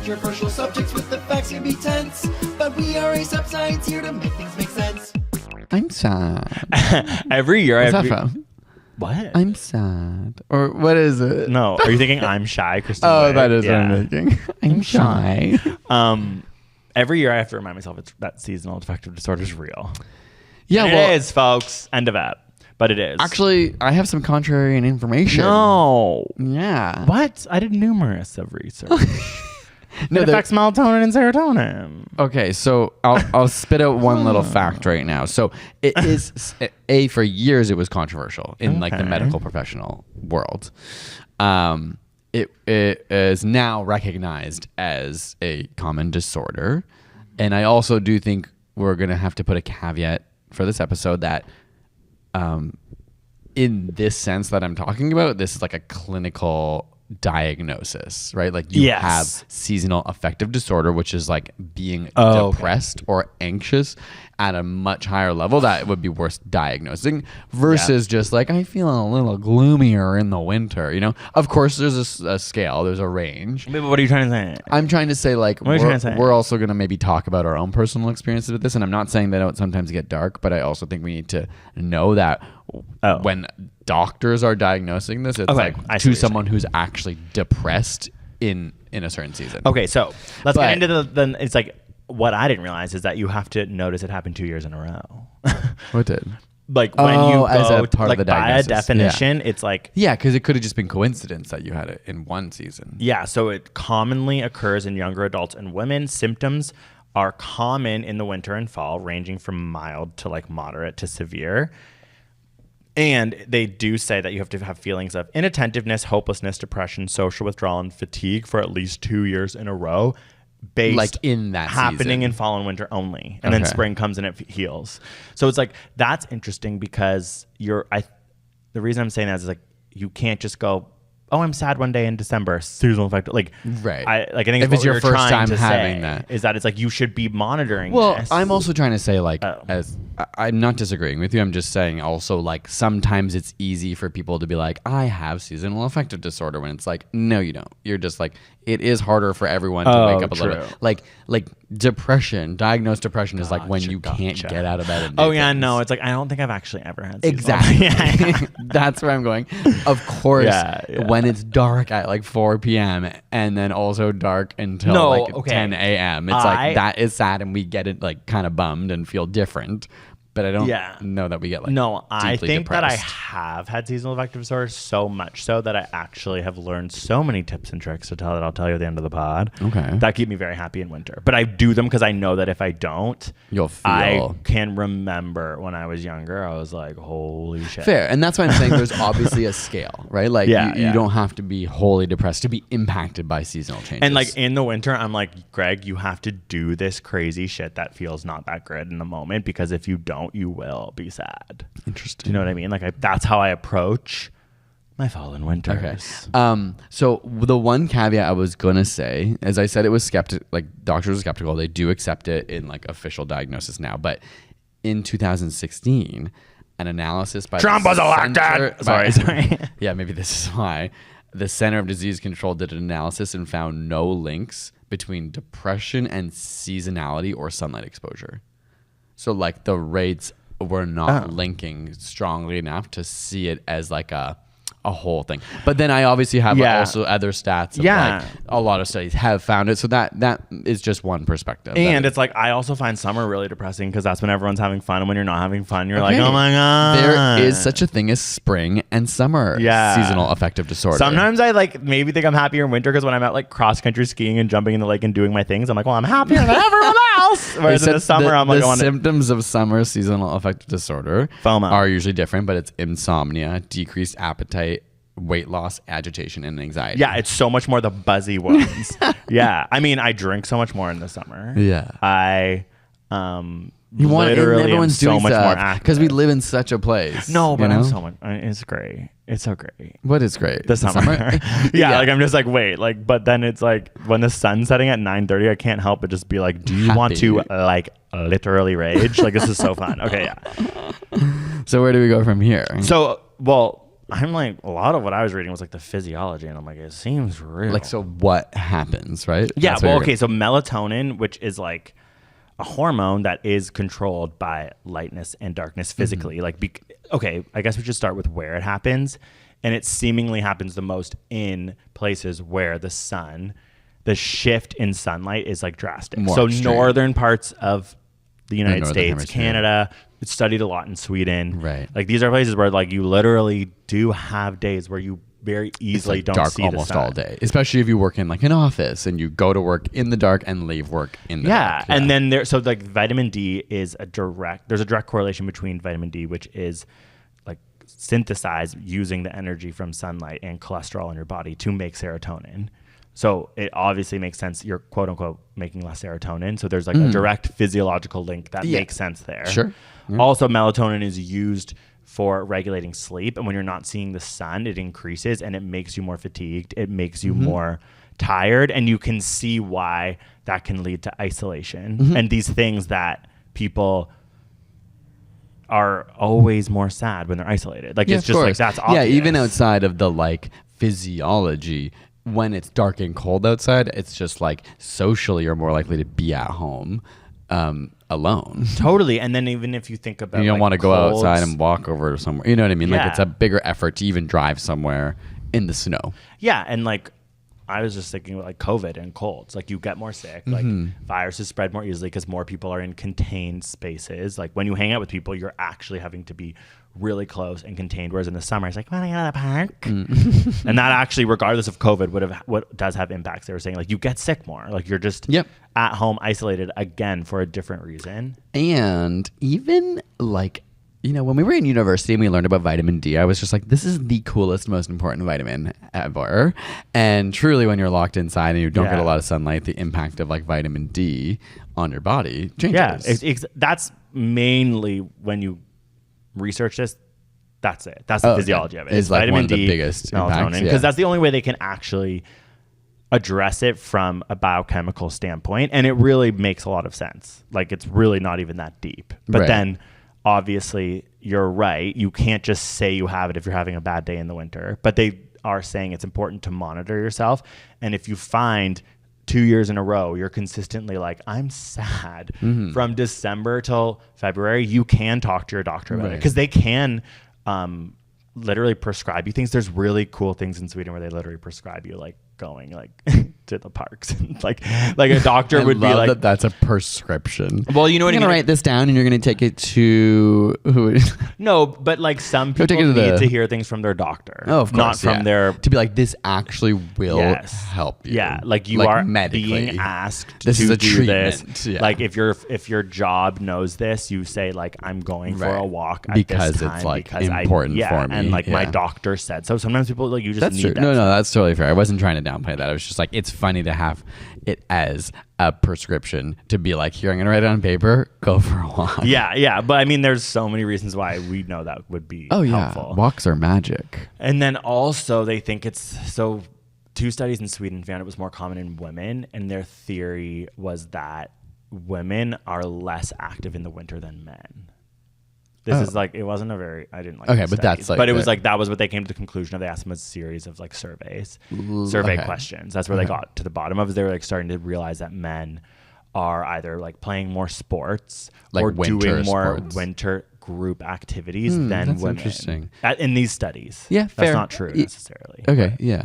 controversial subjects with the facts can be tense, but we are a sub-science here to make things make sense. I'm sad. Every year What's I that have from? What? I'm sad. Or what is it? No, are you thinking I'm shy, Kristen? Oh, Wiig? that is Yeah. what I'm thinking. I'm shy. Every year I have to remind myself that seasonal affective disorder is real. Yeah, And well, it is, folks. End of app. But it is. actually, I have some contrarian information. No. Yeah. What? I did numerous of research. No, It affects melatonin and serotonin. Okay, so I'll spit out one little fact right now. So it is for years it was controversial in like the Okay. medical professional world. It is now recognized as a common disorder, and I also do think we're gonna have to put a caveat for this episode that, in this sense that I'm talking about, this is like a clinical diagnosis, right? Like you Yes. have seasonal affective disorder, which is like being Oh, depressed or anxious at a much higher level that would be worth diagnosing versus just like I feel a little gloomier in the winter, you know? Of course there's a scale, there's a range. But what are you trying to say? I'm trying to say like What are you trying to say? we're also going to maybe talk about our own personal experiences with this, and I'm not saying they don't sometimes get dark, but I also think we need to know that when doctors are diagnosing this, it's Okay, I see like what to you're someone who's actually depressed in a certain season. Okay, so let's But- get into the it's like what I didn't realize is that you have to notice it happened 2 years in a row. What did? Like when you as go a part like of the by a diagnosis. definition, it's like Yeah, because it could have just been coincidence that you had it in one season. yeah, so it commonly occurs in younger adults and women. Symptoms are common in the winter and fall, ranging from mild to like moderate to severe. And they do say that you have to have feelings of inattentiveness, hopelessness, depression, social withdrawal, and fatigue for at least 2 years in a row, based Like in that happening season. in fall and winter only, and then Okay. spring comes and it heals. So it's like that's interesting because the reason I'm saying that is like you can't just go, oh, I'm sad one day in December, seasonal affective. Like, Right. I think If what it's your you're first trying time to having say that. is that it's like you should be monitoring. Well, this. I'm also trying to say like Oh. I'm not disagreeing with you. I'm just saying also like sometimes it's easy for people to be like, I have seasonal affective disorder, when it's like, no, you don't. You're just like, it is harder for everyone to wake up a little true. bit. Like depression, diagnosed depression is like when you can't Gotcha. get out of bed. And do Oh yeah, things. no, it's like I don't think I've actually ever had seasonal- Exactly. Yeah. That's where I'm going. Of course, Yeah. when it's dark at like 4 p.m. and then also dark until No, like okay. 10 a.m. It's like that is sad, and we get it like kind of bummed and feel different. But I don't know that we get like No, I deeply think that I depressed. have had seasonal affective disorder so much so that I actually have learned so many tips and tricks I'll tell you at the end of the pod. Okay. That keep me very happy in winter. But I do them because I know that if I don't, You'll feel I can remember when I was younger, I was like, holy shit. fair. And that's why I'm saying there's obviously a scale, right? Like Yeah, you yeah. don't have to be wholly depressed to be impacted by seasonal changes. And like in the winter, I'm like, Greg, you have to do this crazy shit that feels not that good in the moment, because if you don't, you will be sad. interesting. Do you know what I mean? Like that's how I approach my fall and winters. Okay. So the one caveat I was gonna say, as I said, it was like doctors are skeptical. They do accept it in like official diagnosis now, but in 2016, an analysis by Trump the was elected. Sorry. Yeah, maybe this is why the Center of Disease Control did an analysis and found no links between depression and seasonality or sunlight exposure. So like the rates were not linking strongly enough to see it as like a whole thing. But then I obviously have also other stats of like a lot of studies have found it. So that is just one perspective. And it's like I also find summer really depressing because that's when everyone's having fun, and when you're not having fun, you're like, oh my god. There is such a thing as spring and summer seasonal affective disorder. Sometimes I like maybe think I'm happier in winter because when I'm out like cross country skiing and jumping in the lake and doing my things, I'm like, well, I'm happier than everyone else. Whereas in the summer, I'm like, the symptoms of summer seasonal affective disorder FOMO. are usually different, but it's insomnia, decreased appetite, weight loss, agitation, and anxiety. yeah, it's so much more the buzzy ones. Yeah, I mean, I drink so much more in the summer. Yeah. I You want literally everyone's am doing so much more stuff active because we live in such a place. No, but you know? I'm so much. It's great. It's so great. What is great? The summer. yeah, like I'm just like, wait, like, but then it's like when the sun's setting at 9:30, I can't help but just be like, do you want to like literally rage? Like this is so fun. Okay, yeah. So where do we go from here? So, well, I'm like, a lot of what I was reading was like the physiology, and I'm like, it seems real. Like, so what happens, right? Yeah. That's what Well, you're okay. So melatonin, which is like a hormone that is controlled by lightness and darkness physically. Like, okay, I guess we should start with where it happens. And it seemingly happens the most in places where the shift in sunlight is like drastic. More so extreme. northern parts of the United Northern States, Hemisphere. Canada, it's studied a lot in Sweden. Right. Like these are places where like you literally do have days where you very easily like don't dark see almost the sun. all day, especially if you work in like an office and you go to work in the dark and leave work in the dark. And then so like vitamin D is there's a direct correlation between vitamin D, which is like synthesized using the energy from sunlight and cholesterol in your body to make serotonin. So it obviously makes sense. You're quote unquote making less serotonin. So there's like a direct physiological link that makes sense there. Sure. Yeah. Also, melatonin is used for regulating sleep. And when you're not seeing the sun, it increases and it makes you more fatigued. It makes you more tired. And you can see why that can lead to isolation and these things that people are always more sad when they're isolated. Like, Yeah, it's of just like, course. that's obvious. Yeah, even outside of the like physiology, when it's dark and cold outside, it's just like socially you're more likely to be at home alone. Totally. And then even if you think about, You don't like, want to go colds, outside and walk over to somewhere. You know what I mean? Like Yeah. it's a bigger effort to even drive somewhere in the snow. Yeah, and like I was just thinking about like COVID and colds. Like you get more sick. Like viruses spread more easily because more people are in contained spaces. Like when you hang out with people, you're actually having to be really close and contained. Whereas in the summer, it's like, want to go to the park? And that actually, regardless of COVID, what does have impacts. They were saying like you get sick more. Like you're just at home isolated again for a different reason. And even like, you know, when we were in university and we learned about vitamin D, I was just like, this is the coolest, most important vitamin ever. And truly, when you're locked inside and you don't get a lot of sunlight, the impact of like vitamin D on your body changes. Yeah, that's mainly when you research this. That's it. That's the physiology of it. It's like vitamin one of the D, biggest impacts, because that's the only way they can actually address it from a biochemical standpoint, and it really makes a lot of sense. Like it's really not even that deep. But Right. then obviously you're right. You can't just say you have it if you're having a bad day in the winter. But they are saying it's important to monitor yourself. And if you find 2 years in a row you're consistently like, I'm sad from December till February, you can talk to your doctor about it, because they can literally prescribe you things. There's really cool things in Sweden where they literally prescribe you like going like to the parks. like a doctor would be like, that's a prescription. Well, you know what I You're mean? gonna write this down and you're gonna take it to who? No, but like some Go people take it to need the- to hear things from their doctor. Oh, of course, not from their. to be like, this actually will Yes. help you. Yeah, like you are medically. being asked This to is a do treatment. this. Yeah. Like if your job knows this, you say like, I'm going for Right. a walk at Because this it's, time like, because important yeah, for me. and like my Yeah. doctor said so. Sometimes people like you just That's need true. that. No, that's totally fair. I wasn't trying to downplay that. I was just like, it's funny to have it as a prescription to be like, here, I'm gonna write it on paper. Go for a walk. Yeah, but I mean, there's so many reasons why we know that would be Oh yeah. helpful. Walks are magic. And then also they think it's so. 2 studies in Sweden found it was more common in women, and their theory was that women are less active in the winter than men. This is like, it wasn't a very, I didn't like Okay, the but that's studies, like but it was the- like, that was what they came to the conclusion of. They asked them a series of like survey okay. questions. That's where they got to the bottom of it. They were like starting to realize that men are either like playing more sports Like or winter doing more sports. winter group activities than that's women. interesting. In these studies. Yeah, That's fair. not true necessarily. Okay, yeah.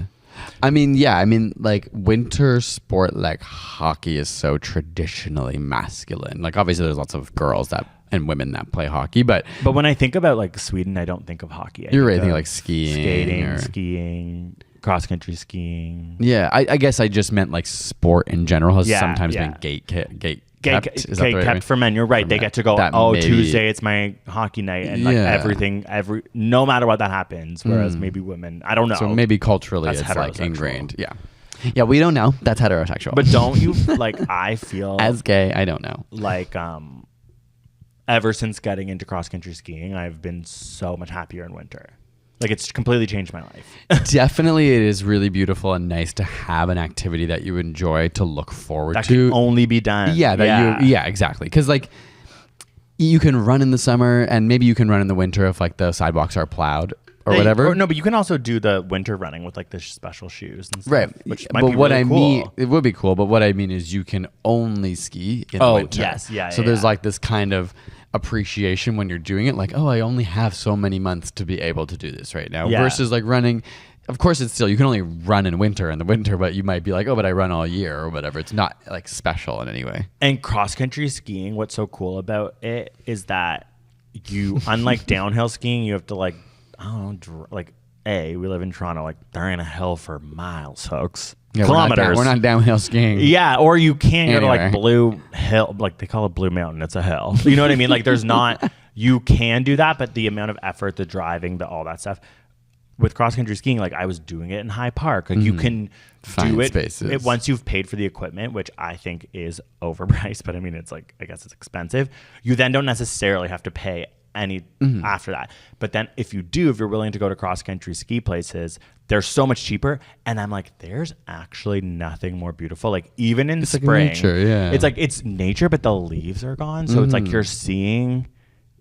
I mean, like winter sport like hockey is so traditionally masculine. Like obviously there's lots of girls and women that play hockey, but But when I think about like Sweden, I don't think of hockey. You're right, I think of like skiing skating, or- skiing, cross country skiing. yeah, I guess I just meant like sport in general has Yeah, sometimes yeah. been gate Kept kept. Is that the right kept way? for men. You're right. For They men. get to go. That Oh, maybe- Tuesday it's my hockey night, and like Yeah. no matter what that happens. Whereas maybe women, I don't know. So maybe culturally That's it's like heterosexual. ingrained. Yeah. Yeah, we don't know. That's heterosexual. But don't you like? I feel as gay, I don't know. like ever since getting into cross country skiing, I've been so much happier in winter. Like it's completely changed my life. Definitely, it is really beautiful and nice to have an activity that you enjoy to look forward That to. can only be done. Yeah, exactly. Because like you can run in the summer and maybe you can run in the winter if like the sidewalks are plowed. or whatever. No, but you can also do the winter running with like the special shoes and stuff. Right. Which might But be what really I cool. mean, it would be cool, but what I mean is you can only ski in the winter. Yes. Yeah. So there's like this kind of appreciation when you're doing it, like, oh, I only have so many months to be able to do this right now. Yeah. Versus like running. Of course, it's still, you can only run in the winter, but you might be like, oh, but I run all year or whatever. It's not like special in any way. And cross country skiing, what's so cool about it is that you, unlike downhill skiing, you have to like, I don't know, we live in Toronto, like there ain't a hill for miles, folks. Yeah, Kilometers. We're not downhill skiing. Yeah, or you can go to Anyway. like Blue Hill, like they call it Blue Mountain. It's a hill. You know what I mean? Like there's not, you can do that, but the amount of effort, the driving, all that stuff. With cross country skiing, like I was doing it in High Park. Like you can Find do it, spaces. once you've paid for the equipment, which I think is overpriced, but I mean, it's like, I guess it's expensive. You then don't necessarily have to pay any after that. But then if you're willing to go to cross country ski places, they're so much cheaper. And I'm like, there's actually nothing more beautiful. Like even in It's like spring, nature, yeah. it's like, it's nature, but the leaves are gone. So it's like you're seeing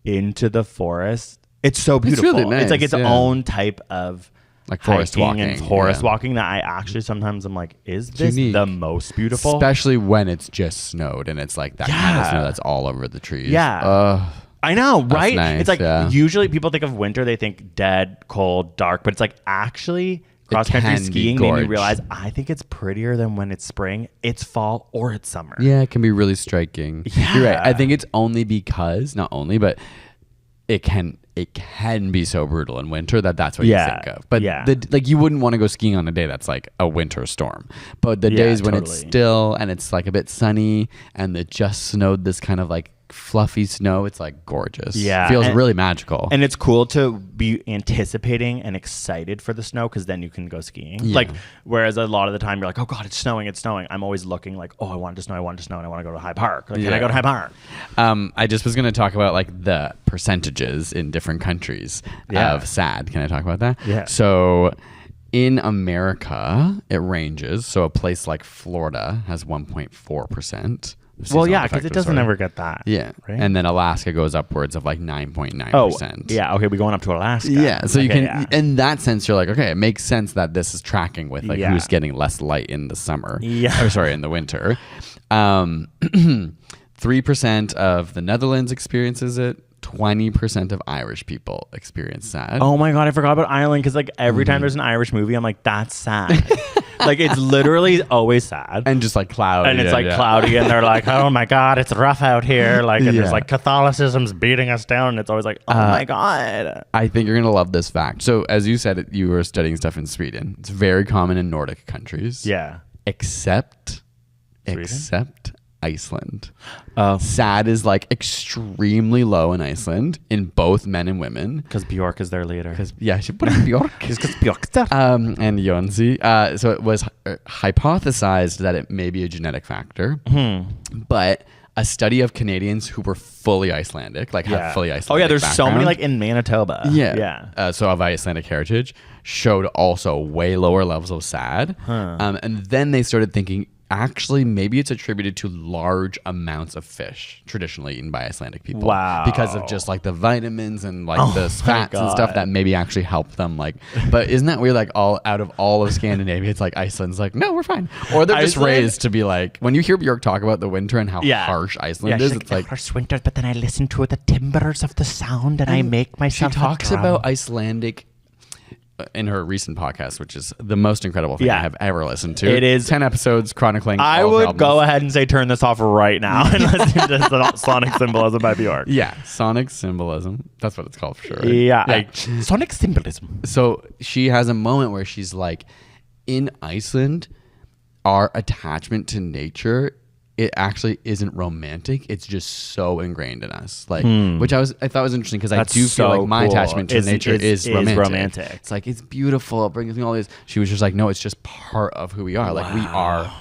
into the forest. It's so beautiful. really nice, It's like its yeah. own type of Like forest hiking and walking, forest yeah. walking that I actually sometimes I'm like, is this unique. the most beautiful? Especially when it's just snowed and it's like that kind of Yeah. snow that's all over the trees. Yeah. I know, right? nice, it's like yeah. usually people think of winter, they think dead, cold, dark, but it's like actually cross country can be skiing made me gorge. realize I think it's prettier than when it's spring, it's fall, or it's summer. Yeah, it can be really striking. Yeah. You're right. I think it's only because, not only, but it can be so brutal in winter that's what Yeah. you think of. But Yeah. like you wouldn't want to go skiing on a day that's like a winter storm. But the Yeah, days when it's totally. still and it's like a bit sunny and it just snowed this kind of like fluffy snow, it's like gorgeous. Yeah, Feels and- really magical. And it's cool to be anticipating and excited for the snow because then you can go skiing. Yeah. Like, whereas a lot of the time you're like, oh God, it's snowing. I'm always looking like, oh, I want it to snow, and I want to go to High Park. Like, can I Yeah. go to High Park? I just was going to talk about like the percentages in different countries Yeah. of SAD. Can I talk about that? Yeah. So in America, it ranges. So a place like Florida has 1.4%. Well, yeah, because it doesn't ever get that. Yeah. Right? And then Alaska goes upwards of like 9.9%. oh, yeah. Okay, we're going up to Alaska. Yeah, so you Okay, can, yeah. in that sense, you're like, okay, it makes sense that this is tracking with like Yeah. who's getting less light in the summer. Yeah. Or sorry, in the winter. 3% of the Netherlands experiences it. 20% of Irish people experience SAD. Oh my God, I forgot about Ireland because like every time there's an Irish movie, I'm like, that's sad. Like it's literally always sad. And just like cloudy. And it's yeah, like yeah. cloudy, and they're like, "Oh my God, it's rough out here!" Like, and Yeah. there's like Catholicism's beating us down, and it's always like, "Oh my God!" I think you're gonna love this fact. So, as you said, you were studying stuff in Sweden. It's very common in Nordic countries. Yeah. Except Sweden? Iceland. Oh, SAD is like extremely low in Iceland in both men and women. because Bjork is their leader. Because yeah, she put in Bjork. Because Bjork's there. And Jonsi. So it was hypothesized that it may be a genetic factor, but a study of Canadians who were fully Icelandic, like have fully Icelandic. Oh yeah, there's so many background. like in Manitoba. Yeah. Yeah. So of Icelandic heritage showed also way lower levels of SAD. And then they started thinking, actually, maybe it's attributed to large amounts of fish traditionally eaten by Icelandic people. Wow. Because of just like the vitamins and like the my fats and stuff God. that maybe actually help them. Like, but isn't that weird? Like all of Scandinavia, it's like Iceland's like, no, we're fine. Or they're just Iceland- raised to be like, when you hear Bjork talk about the winter and how Yeah. harsh Iceland is, it's like, harsh winters, but then I listen to the timbers of the sound, and I make she myself. talks about Icelandic in her recent podcast, which is the most incredible thing I Yeah. have ever listened to. It is- 10 episodes chronicling I all of her would albums. go ahead and say turn this off right now and listen to Sonic Symbolism by Bjork. Yeah, sonic symbolism. That's what it's called for sure. right? Yeah, Like, Sonic Symbolism. so she has a moment where she's like, in Iceland, our attachment to nature, it actually isn't romantic. It's just so ingrained in us. Like, which I thought was interesting because I That's do feel so like my cool. attachment to nature is romantic. romantic. It's like, it's beautiful. It brings me all this. She was just like, no, it's just part of who we are. Like, we are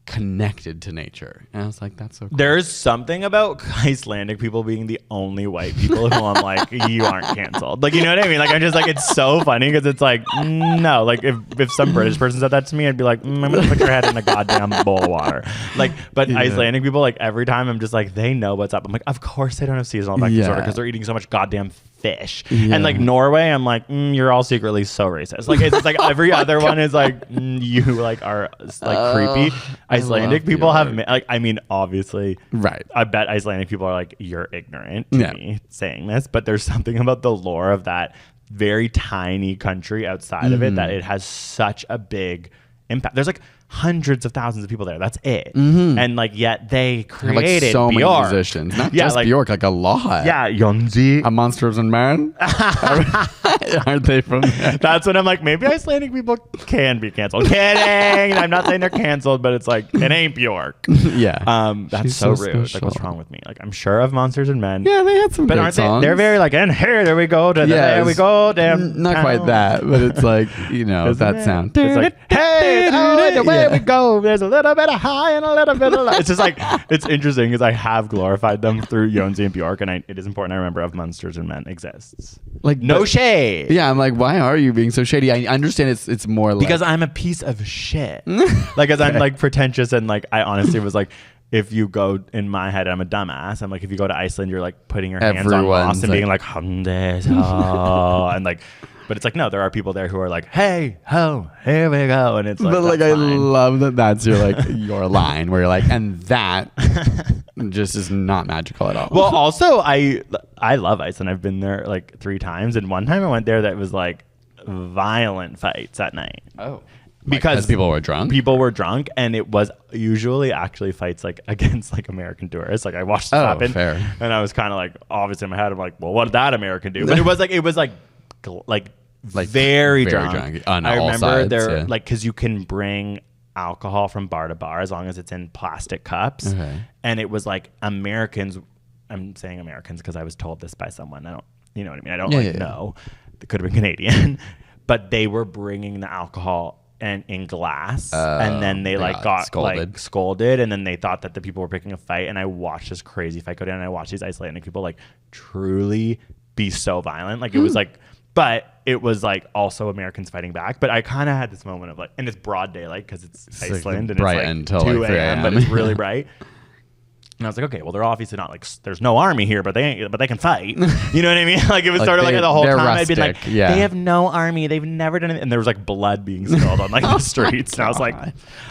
connected to nature. And I was like, that's so cool. There's something about Icelandic people being the only white people who I'm like, you aren't canceled. Like, you know what I mean? Like, I'm just like, it's so funny because it's like, no. Like, if some British person said that to me, I'd be like, I'm going to put your head in a goddamn bowl of water. Like, but Yeah. Icelandic people, like, every time I'm just like, they know what's up. I'm like, of course they don't have seasonal affective Yeah. disorder because they're eating so much goddamn fish. And like Norway, I'm like, you're all secretly so racist. Like it's like every other one is like, you like are like creepy. Icelandic people have like, I mean, obviously, right. I bet Icelandic people are like, you're ignorant to me saying this, but there's something about the lore of that very tiny country outside of it that it has such a big impact. There's like hundreds of thousands of people there. That's it. And like, yet they created like so Bjork. many musicians, not just like, Bjork, like a lot. Yeah, Jonsi. A Monsters and Men. Aren't they from there? That's when I'm like, maybe Icelandic people can be canceled. Kidding. I'm not saying they're canceled, but it's like, it ain't Bjork. Yeah. That's She's so so rude. special. Like, what's wrong with me? Like, I'm sure of Monsters and Men. Yeah, they had some but great aren't songs. they're very like, and here, there we go. There we go. Damn. Not quite that, but it's like, you know, that sound. It's like, hey, the way we go. There's a little bit of high and a little bit of low. It's just like, it's interesting because I have glorified them through Jonsi and Bjork, and it is important I remember of Monsters and Men exists. Like No shade. Yeah, I'm like, why are you being so shady? I understand it's more like Because I'm a piece of shit. Like, as I'm like pretentious, and like I honestly was like, if you go in my head, I'm a dumbass. I'm like, if you go to Iceland, you're like putting your hands on Ross and being like, and like, but it's like, no, there are people there who are like, hey, ho, here we go, and it's like, but like I fine. love that that's your like your line where you're like, and that just is not magical at all. Well, also I love Iceland. I've been there like 3 times, and one time I went there that was like violent fights at night. oh. Because people were drunk? People were drunk, and it was usually actually fights like against like American tourists. Like I watched this happen, fair. and I was kind of like, obviously in my head, I'm like, well, what did that American do? But it was like very drunk. On I all remember sides, there yeah. like, because you can bring alcohol from bar to bar as long as it's in plastic cups, and it was like Americans. I'm saying Americans because I was told this by someone. I don't, you know what I mean? I don't know. It could have been Canadian, but they were bringing the alcohol and in glass, and then they like got scolded, and then they thought that the people were picking a fight, and I watched this crazy fight go down, and I watched these Icelandic people like truly be so violent. Like it was like, but it was like also Americans fighting back. But I kind of had this moment of like, and it's broad daylight because it's Iceland, and bright it's like until 2 like 3 a.m. but it's really bright. And I was like, okay, well, they're obviously not like, there's no army here, but they can fight. You know what I mean? Like it was like sort of like the whole time I'd been like, yeah. they have no army, they've never done it, and there was like blood being spilled on like the streets. And I was like,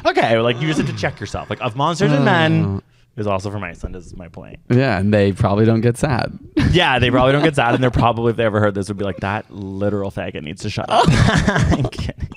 okay, like you just have to check yourself. Like of Monsters and Men is also from Iceland. Is my point. Yeah, and they probably don't get sad. Yeah, they probably don't get sad, and they're probably, if they ever heard this, would be like, that literal faggot needs to shut up. I'm kidding.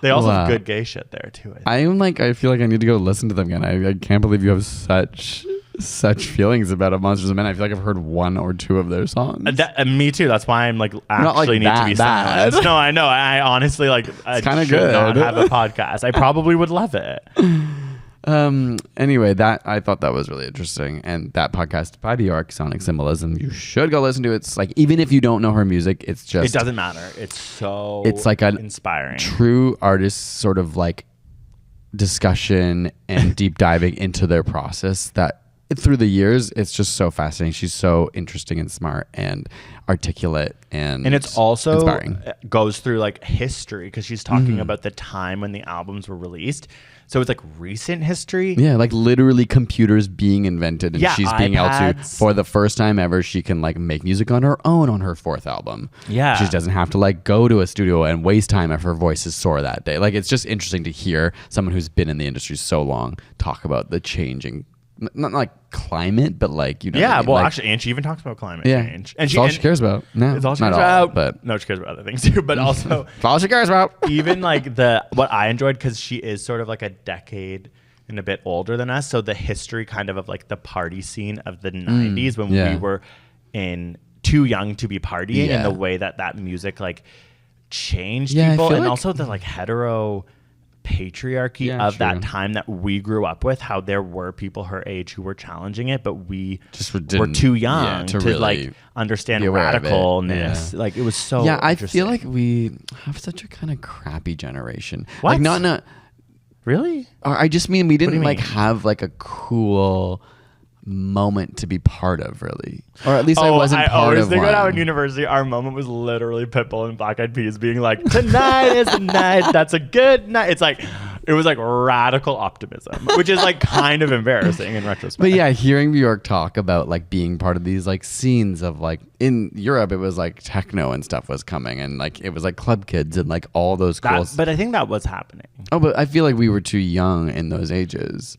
They also have good gay shit there too. I feel like I need to go listen to them again. I can't believe you have such feelings about Monsters and Men. I feel like I've heard 1 or 2 of their songs. Me too. That's why I'm like actually need to be bad. silent. No, I know. I honestly like. It's kind of good. Not have a podcast. I probably would love it. Anyway, that I thought that was really interesting, and that podcast by Bjork, Sonic Symbolism, you should go listen to it. It's like, even if you don't know her music, it's just, it doesn't matter. It's like an inspiring, true artist sort of like discussion and deep diving into their process that through the years, it's just so fascinating. She's so interesting and smart and articulate, and it's also inspiring. Goes through like history, because she's talking about the time when the albums were released. So it's like recent history. Yeah, like literally computers being invented, and she's being able to, iPads. for the first time ever, she can like make music on her own on her 4th album. Yeah. She doesn't have to like go to a studio and waste time if her voice is sore that day. Like, it's just interesting to hear someone who's been in the industry so long talk about the changing, not like climate, but like, you know. Yeah, well, like, actually, and she even talks about climate change. And it's all she cares about. No, it's all she not cares all, about. but no, she cares about other things too. But also, it's all she cares about. even like what I enjoyed, because she is sort of like a decade and a bit older than us, so the history kind of like the party scene of the 90s when we were too young to be partying, and the way that music like changed people, and like, also the like hetero patriarchy of that time that we grew up with, how there were people her age who were challenging it, but we just were too young to really like understand radicalness. Like it was so I feel like we have such a kind of crappy generation. What? Like not really? Or I just mean we didn't like mean? have like a cool moment to be part of, really, or at least I wasn't part of one. I always think about how in university our moment was literally Pitbull and Black Eyed Peas being like, tonight is the night, that's a good night. It's like It was like radical optimism, which is like kind of embarrassing in retrospect. But yeah, hearing Bjork talk about like being part of these like scenes of like in Europe, it was like techno and stuff was coming, and like it was like club kids and like all those cool. But I think that was happening. Oh, but I feel like we were too young in those ages.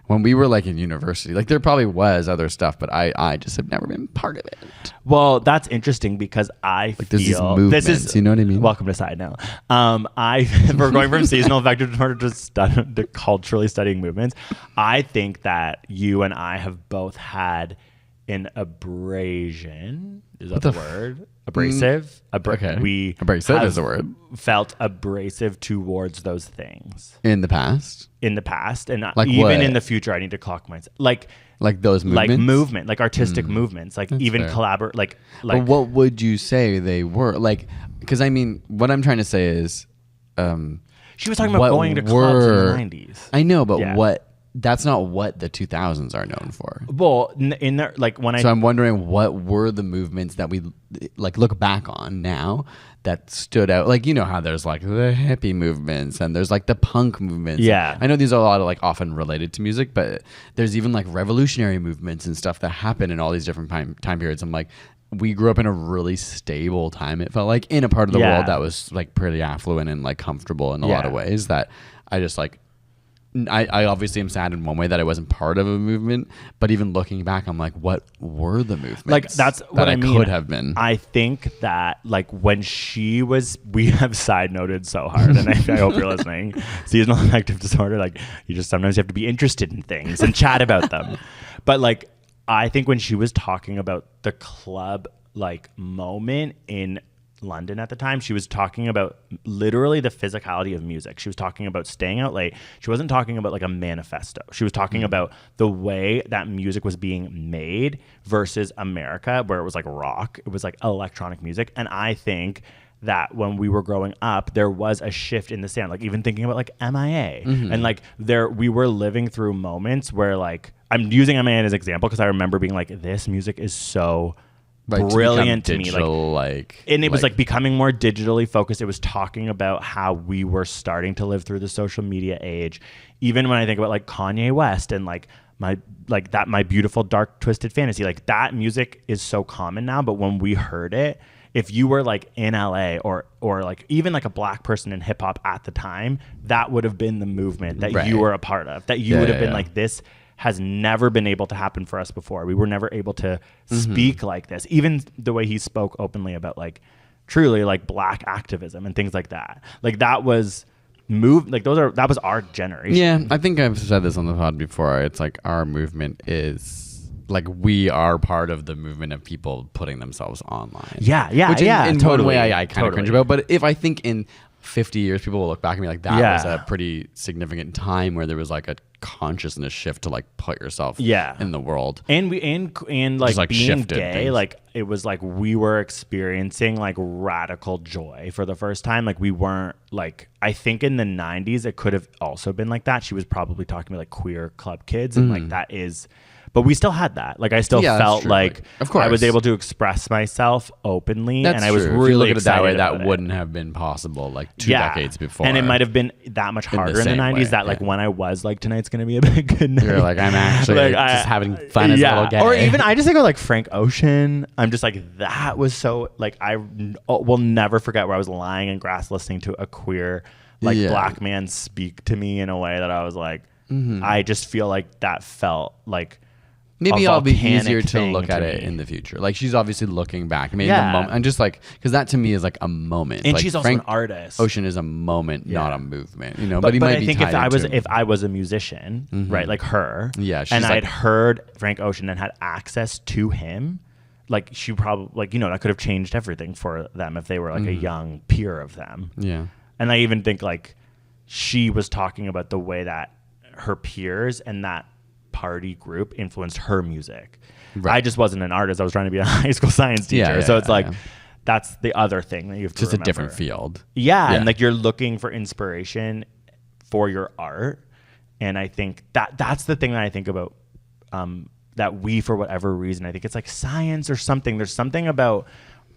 When we were like in university, like there probably was other stuff, but I just have never been part of it. Well, that's interesting because I Like there's these feel movements, this is, you know what I mean? Welcome to Sidenote. We're going from seasonal affective disorder to culturally studying movements. I think that you and I have both had an abrasion. Is that the word? Abrasive. Okay. Abrasive is the word. Felt abrasive towards those things In the past, and Like even what? in the future. I need to clock myself. Like those movements, like artistic movements, like even fair. collaborate. Like But what would you say they were? Like, because I mean, what I'm trying to say is, she was talking about what going to clubs in the 90s. I know, but Yeah. that's not what the 2000s are known for. Well, in there, like when So I'm wondering what were the movements that we like look back on now that stood out. Like, you know how there's like the hippie movements and there's like the punk movements. Yeah. I know these are a lot of like often related to music, but there's even like revolutionary movements and stuff that happen in all these different time periods. I'm like, we grew up in a really stable time. It felt like in a part of the world that was like pretty affluent and like comfortable in a lot of ways that I just like, I obviously am sad in one way that I wasn't part of a movement, but even looking back, I'm like, what were the movements? like that's that what I mean. Could have been. I think that like when she was, we have side noted so hard, and I hope you're listening. Seasonal affective disorder, like you just sometimes have to be interested in things and chat about them. But like I think when she was talking about the club like moment in London at the time, she was talking about literally the physicality of music. She was talking about staying out late. She wasn't talking about like a manifesto. She was talking about the way that music was being made versus America, where it was like rock. It was like electronic music. And I think that when we were growing up, there was a shift in the sound. Like even thinking about like MIA and like we were living through moments where like, I'm using MIA as an example because I remember being like, this music is so brilliant to me, and it was like becoming more digitally focused. It was talking about how we were starting to live through the social media age. Even when I think about like Kanye West and like my beautiful dark twisted fantasy, like that music is so common now, but when we heard it, if you were like in LA or like even like a black person in hip hop at the time, that would have been the movement that you were a part of, that you would have been like, this has never been able to happen for us before. We were never able to speak like this. Even the way he spoke openly about like truly like black activism and things like that. Like that was that was our generation. Yeah, I think I've said this on the pod before. It's like our movement is like we are part of the movement of people putting themselves online. Yeah. Which in totally. one way I kind of cringe about. But if I think in 50 years people will look back and be like, that was a pretty significant time where there was like a consciousness shift to like put yourself in the world. And like being gay, things. like it was like we were experiencing like radical joy for the first time. Like we weren't like, I think in the 90s it could have also been like that. She was probably talking about like queer club kids and like that is, but we still had that. Like I still felt like of course I was able to express myself openly. That's and I was true. really if you look at it that excited way, about that wouldn't have been possible like 2 decades before. And it might have been that much harder in the 90s way, that like when I was like, tonight's going to be a big good night. You're like, I'm actually just having fun as a little gay. Or even I just think of like Frank Ocean. I'm just like, that was so like, I will never forget where I was lying in grass listening to a queer like black man speak to me in a way that I was like, I just feel like that felt like maybe I'll be easier to look at it in the future. Like she's obviously looking back. I mean, in the moment, I'm just like, because that to me is like a moment. And like she's also an artist. Ocean is a moment, not a movement. You know, but he but might I be think tied if I was a musician, right, like her, she's and like, I'd heard Frank Ocean and had access to him, like she probably like, you know, that could have changed everything for them if they were like a young peer of them. Yeah. And I even think like she was talking about the way that her peers and that party group influenced her music. Right. I just wasn't an artist. I was trying to be a high school science teacher. So it's like, that's the other thing that you have to just remember. A different field. Yeah. And like you're looking for inspiration for your art. And I think that's the thing that I think about, that we, for whatever reason, I think it's like science or something. There's something about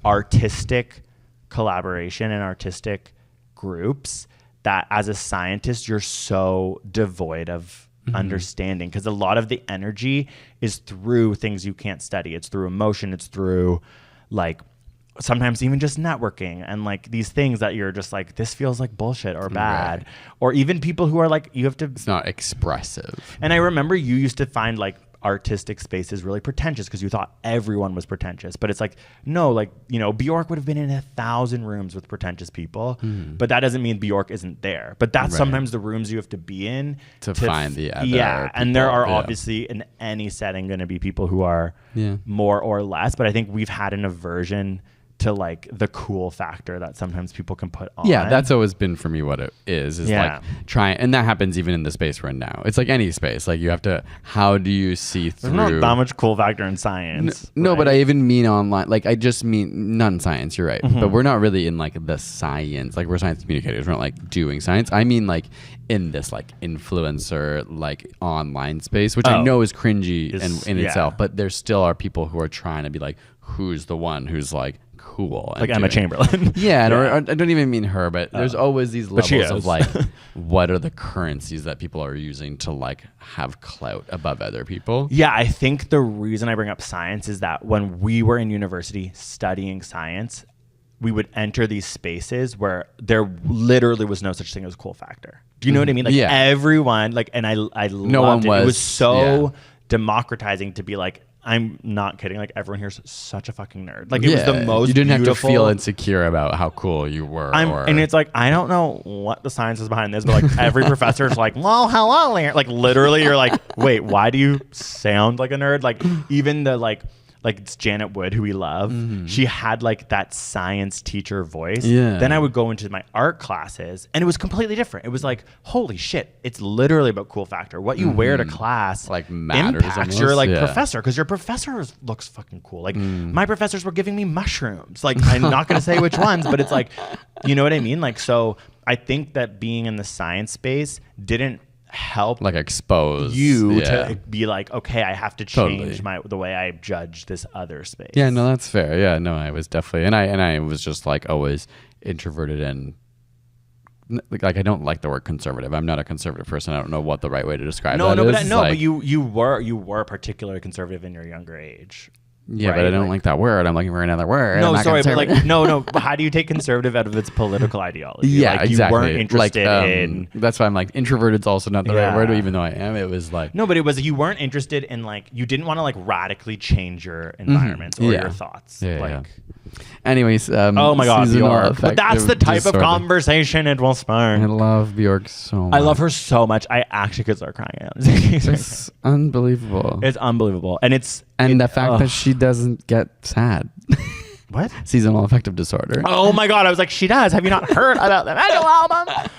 artistic collaboration and artistic groups that as a scientist, you're so devoid of understanding, because a lot of the energy is through things you can't study. It's through emotion. It's through like sometimes even just networking and like these things that you're just like, this feels like bullshit or bad. Right. Or even people who are like, you have to, It's not expressive. and I remember you used to find like artistic spaces really pretentious because you thought everyone was pretentious. But it's like, no, like, you know, Bjork would have been in 1,000 rooms with pretentious people, but that doesn't mean Bjork isn't there. But that's sometimes the rooms you have to be in to find the other yeah. people. And there are Yeah. obviously in any setting going to be people who are more or less. But I think we've had an aversion to like the cool factor that sometimes people can put on. Yeah, that's always been for me what it is Yeah. like trying, and that happens even in the space we're in now. It's like any space, like you have to, how do you see There's through? not that much cool factor in science. No, right? but I even mean online, like I just mean non-science, you're right. But we're not really in like the science, like we're science communicators, we're not like doing science. I mean like in this like influencer, like online space, which I know is cringy in itself, but there still are people who are trying to be like, who's the one who's like cool, and like Emma Chamberlain. yeah, or I don't even mean her, but there's always these she levels of is. like, what are the currencies that people are using to like have clout above other people? Yeah, I think the reason I bring up science is that when we were in university studying science, we would enter these spaces where there literally was no such thing as a cool factor. Do you know what I mean? Like everyone, like, and I loved it. It was so democratizing to be like, I'm not kidding. Like everyone here's such a fucking nerd. Like it was the most. You didn't beautiful. have to feel insecure about how cool you were. And it's like, I don't know what the science is behind this, but like every professor is like, well, hello, Larry. Like literally, you're like, wait, why do you sound like a nerd? Like even the like it's Janet Wood, who we love. She had like that science teacher voice. Yeah. Then I would go into my art classes and it was completely different. It was like, holy shit, it's literally about cool factor. What you wear to class like matters impacts your almost. like professor, because your professor looks fucking cool. Like my professors were giving me mushrooms. Like I'm not going to say which ones, but it's like, you know what I mean? Like, so I think that being in the science space didn't help like expose you to be like, okay, I have to change the way I judge this other space. Yeah, no, that's fair. Yeah, no, I was definitely, and I was just like always introverted and like I don't like the word conservative. I'm not a conservative person. I don't know what the right way to describe that is. But you were particularly conservative in your younger age. Yeah, right? but I don't like that word. I'm looking for another word. No, I'm not sorry, but like conservative. no. But how do you take conservative out of its political ideology? Yeah, like, exactly. You weren't interested like, in. That's why I'm like introverted's also not the right word, even though I am. It was like No, but it was you weren't interested in like you didn't want to like radically change your environments or your thoughts. Yeah, like, yeah. Anyways, oh my God, seasonal Bjork! But that's the affective type of disorder. conversation it will spark. I love Bjork so much. I love her so much. I actually could start crying out. It's unbelievable. It's unbelievable, and the fact that she doesn't get sad. What? Seasonal affective disorder. Oh my God! I was like, she does. Have you not heard about the Metal album?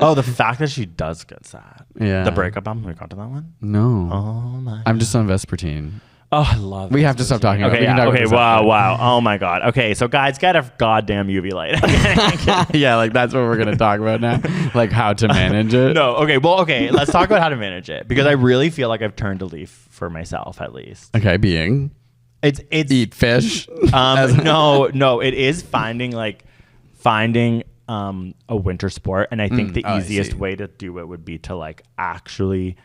Oh, the fact that she does get sad. Yeah. The breakup album. We got to that one. No. Oh my. I'm just on Vespertine. Oh, I love. We have to stop talking about it. Okay. We can talk about this after. Wow. Oh my God. Okay. So guys, get a goddamn UV light. Yeah, like that's what we're gonna talk about now. Like how to manage it. No. Okay. Well. Okay. Let's talk about how to manage it, because I really feel like I've turned a leaf for myself, at least. Okay, being It's eat fish. No. It is finding a winter sport, and I think the easiest way to do it would be to like actually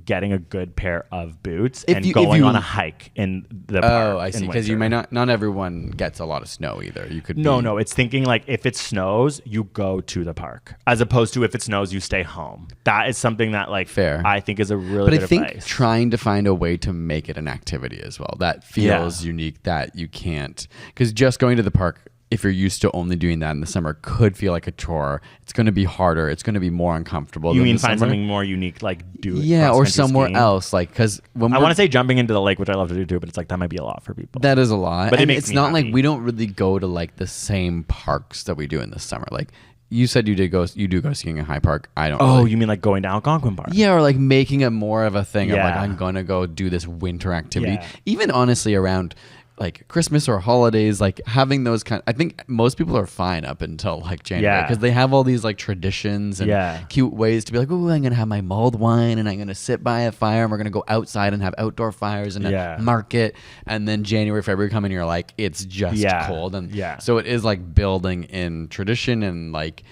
getting a good pair of boots and going on a hike in the park. Oh, I see. Because you may not everyone gets a lot of snow either. You could No, it's thinking like if it snows, you go to the park, as opposed to if it snows, you stay home. That is something that like fair. I think is a really good But I think advice. trying to find a way to make it an activity as well that feels unique, that you can't, because just going to the park, if you're used to only doing that in the summer, could feel like a chore. It's going to be harder. It's going to be more uncomfortable. You than mean the find summer. something more unique, like do it Yeah, or cross-country somewhere skiing. else. Like, because when I want to say jumping into the lake, which I love to do too, but it's like that might be a lot for people. that is a lot. But it and makes it's me not happy. like we don't really go to like the same parks that we do in the summer. Like you said, you do go skiing in High Park. I don't. Oh, really. you mean like going to Algonquin Park? Yeah, or like making it more of a thing of like Yeah. I'm gonna go do this winter activity. Yeah. Even honestly around like Christmas or holidays, like having those I think most people are fine up until like January, because they have all these like traditions and cute ways to be like, oh, I'm gonna have my mulled wine and I'm gonna sit by a fire and we're gonna go outside and have outdoor fires and a market. And then January, February come and you're like, it's just cold. And so it is like building in tradition and like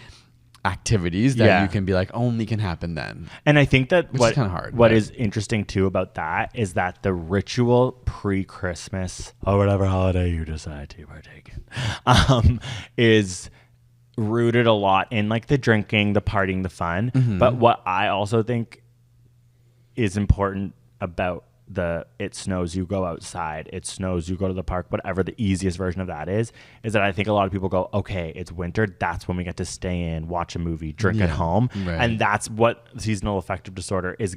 activities that Yeah. you can be like only can happen then. And I think that Which is kinda hard, what but- is interesting too about that is that the ritual pre-Christmas or whatever holiday you decide to partake in, is rooted a lot in like the drinking, the partying, the fun. But what I also think is important about it snows, you go outside, it snows, you go to the park, whatever the easiest version of that is that I think a lot of people go, okay, it's winter, that's when we get to stay in, watch a movie, drink at home. Right. And that's what seasonal affective disorder is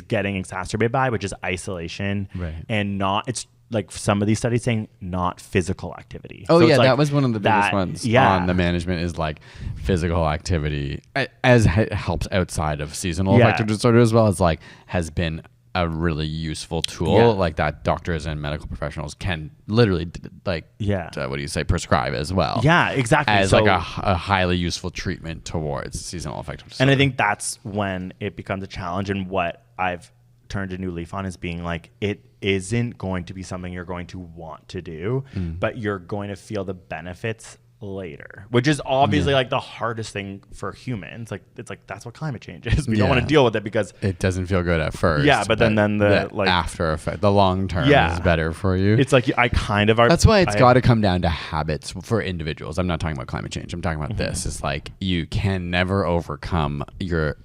getting exacerbated by, which is isolation. Right. And not, it's like some of these studies saying not physical activity. Oh So yeah, it's like that was one of the biggest ones on the management is like physical activity as helps outside of seasonal affective disorder as well as like has been a really useful tool like that doctors and medical professionals can literally what do you say, prescribe as well. Yeah, exactly. As So, like a highly useful treatment towards seasonal affective disorder. and I think that's when it becomes a challenge, and what I've turned a new leaf on is being like, it isn't going to be something you're going to want to do, but you're going to feel the benefits later, which is obviously like the hardest thing for humans. Like it's like that's what climate change is. We don't want to deal with it because it doesn't feel good at first. Yeah, but then the like after effect, the long term is better for you. It's like I kind of are. That's why it's got to come down to habits for individuals. I'm not talking about climate change. I'm talking about this. It's like you can never overcome your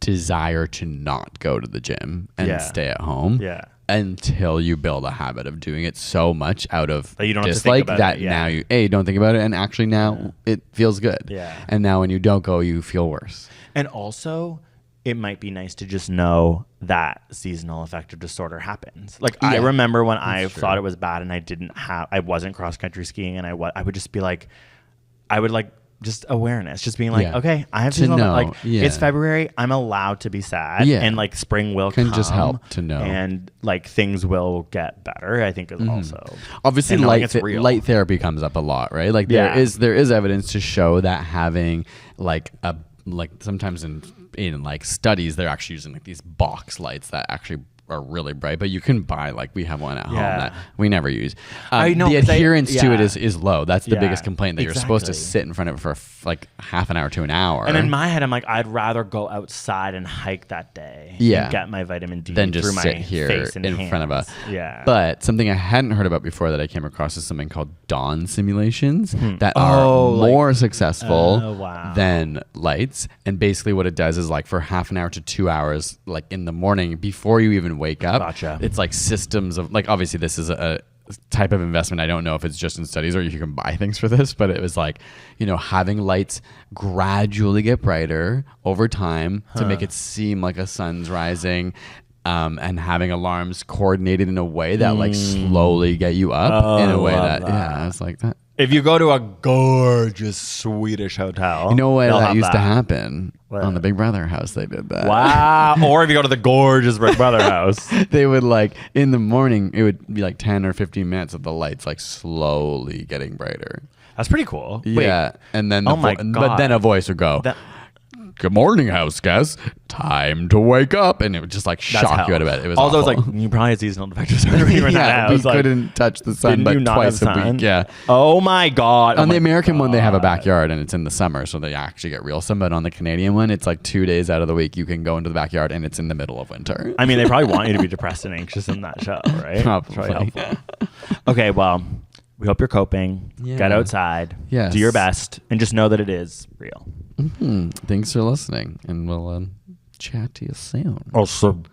desire to not go to the gym and stay at home. Yeah. Until you build a habit of doing it so much out of that you don't dislike have to think about that it, now you don't think about it, and actually now it feels good. Yeah. And now when you don't go, you feel worse. And also, it might be nice to just know that seasonal affective disorder happens. Like I remember when I thought it was bad and I wasn't cross country skiing, and I would just be like, just awareness, just being like, okay, I have to know. Like it's February, I'm allowed to be sad, and like spring will can come, just help to know, and like things will get better. I think is also obviously light therapy comes up a lot, right? Like there is evidence to show that having like sometimes in like studies they're actually using like these box lights that actually are really bright, but you can buy we have one at home that we never use. I know the adherence to it is low. That's the biggest complaint, that you're supposed to sit in front of it for like half an hour to an hour. And in my head, I'm like, I'd rather go outside and hike that day, and get my vitamin D than just through sit my here face and in hands. front of us. Yeah. But something I hadn't heard about before that I came across is something called dawn simulations that are more successful than lights. And basically what it does is like for half an hour to 2 hours, like in the morning before you even wake up, it's like systems of like, obviously this is a type of investment. I don't know if it's just in studies or if you can buy things for this, but it was like, having lights gradually get brighter over time to make it seem like a sun's rising, and having alarms coordinated in a way that like slowly get you up in a way that. It's like that. If you go to a gorgeous Swedish hotel, you know what that used to happen on the Big Brother house. They did that. Wow. Or if you go to the gorgeous Big Brother house, they would like in the morning. It would be like 10 or 15 minutes of the lights like slowly getting brighter. That's pretty cool. Yeah, Wait. and then but then a voice would go. Good morning, house guests. Time to wake up, and it would just like shock you out of bed. It was also awful. It's like you probably had seasonal affective disorder when you were in that house. We couldn't touch the sun but twice a week. Yeah. Oh my god. On the American one, they have a backyard, and it's in the summer, so they actually get real sun. But on the Canadian one, it's like 2 days out of the week you can go into the backyard, and it's in the middle of winter. I mean, they probably want you to be depressed and anxious in that show, right? Probably. Helpful. Okay, well, we hope you're coping. Yeah. Get outside. Yes. Do your best, and just know that it is real. Thanks for listening, and we'll chat to you soon. Awesome.